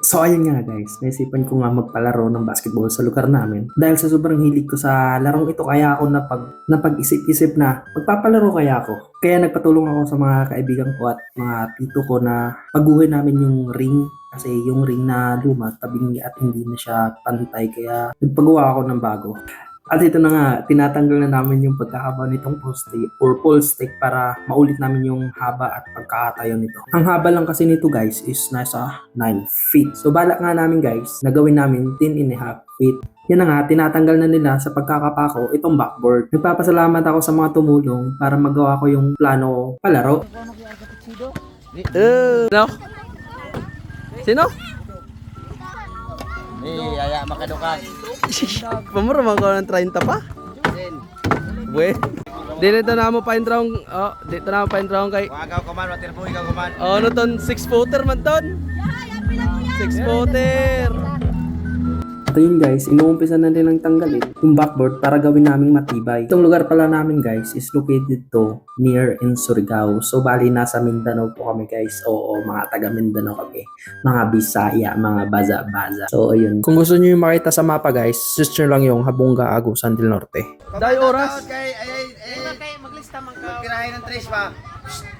So ayun nga guys, naisipan ko nga magpalaro ng basketball sa lugar namin. Dahil sa sobrang hilig ko sa larong ito, kaya ako napag-isip-isip na magpapalaro kaya ako. Kaya nagpatulong ako sa mga kaibigan ko at mga tito ko na paguhin namin yung ring. Kasi yung ring na luma, tabing at hindi na siya pantay, kaya nagpagawa ako ng bago. At ito na nga, tinatanggal na namin yung pagkahaba nitong poste or pole stick para maulit namin yung haba at pagkakatayo nito. Ang haba lang kasi nito guys is nasa 9 feet. So balak nga namin guys, nagawin namin 10.5 feet. Yan na nga, tinatanggal na nila sa pagkakapako itong backboard. Nagpapasalamat ako sa mga tumulong para magawa ko yung plano palaro. No? Sino? Aya makadukan. Pamura ko ng 30 pa? Buwe. Dito na mo pa intraong, dito na mo pa intraong kay. Wagaw ko man, watir po ikaw ko man. Ano ton 6 footer man ton? 6 footer. Ito yun guys, inuumpisa na din ang tanggalin yung backboard para gawin naming matibay. Itong lugar pala namin guys is located to near in Surigao. So bali nasa Mindanao po kami guys. Oo, mga taga Mindanao kami. Mga Bisaya, mga Baza-Baza. So ayun. Kung gusto niyo yung makita sa mapa guys, search nyo lang yung Habunga, Agusan del Norte. Dahil oras. Kay maglista man ka. Magtirahin ng trace pa.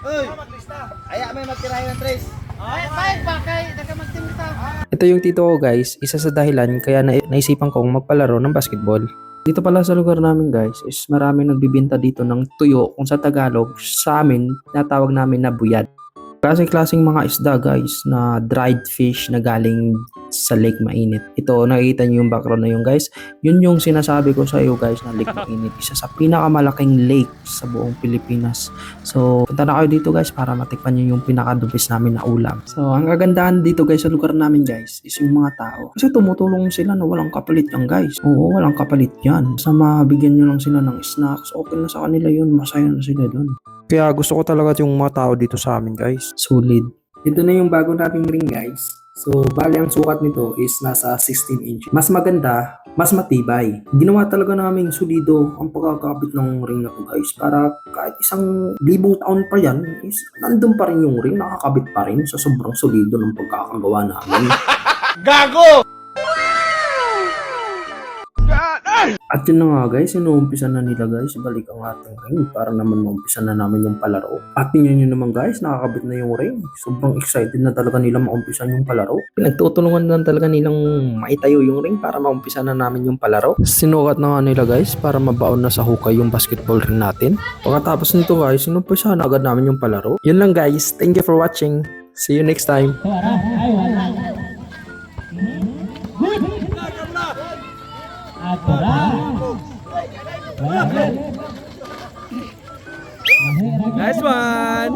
Uy, maglista. Aya may magtirahin ng trace. Ay, ba kay daga magtimita. Ito yung tito ko guys, isa sa dahilan kaya naisipan kong magpalaro ng basketball. Dito pala sa lugar namin guys is marami nagbibinta dito ng tuyo, kung sa Tagalog sa amin natawag namin na buyad. Klaseng-klaseng mga isda guys na dried fish na galing sa Lake Mainit. Ito, nakikita niyo yung background na yun guys. Yun yung sinasabi ko sa iyo guys na Lake Mainit. Isa sa pinakamalaking lake sa buong Pilipinas. So, punta na kayo dito guys para matikpan niyo yung pinakadubis namin na ulam. So, ang kagandahan dito guys sa lugar namin guys is yung mga tao. Kasi tumutulong sila na walang kapalit yan guys. Oo, walang kapalit yan. Sa mabigyan nyo lang sila ng snacks, okay na sa kanila yun. Masaya na sila dun. Kaya gusto ko talaga yung mga tao dito sa amin guys. Solid. Ito na yung bago naming ring guys. So, bali ang sukat nito is nasa 16 inch. Mas maganda, mas matibay. Ginawa talaga namin solido ang pagkakabit ng ring na to guys. Para kahit 1,000 taon pa yan, is nandun pa rin yung ring. Nakakabit pa rin sa sobrang solido ng pagkakagawa namin. Gago! At yun na nga guys, inuumpisa na nila guys, balik ang ating ring para naman maumpisa na namin yung palaro. At tingnan nyo naman guys, nakakabit na yung ring. Sobrang excited na talaga nila maumpisan yung palaro. Pinagtutulungan na talaga nilang maitayo yung ring para maumpisa na namin yung palaro. Sinukat na nga nila guys para mabaon na sa hukay yung basketball ring natin. Pagkatapos nito guys, inumpisa na agad namin yung palaro. Yun lang guys, thank you for watching. See you next time. Nice one.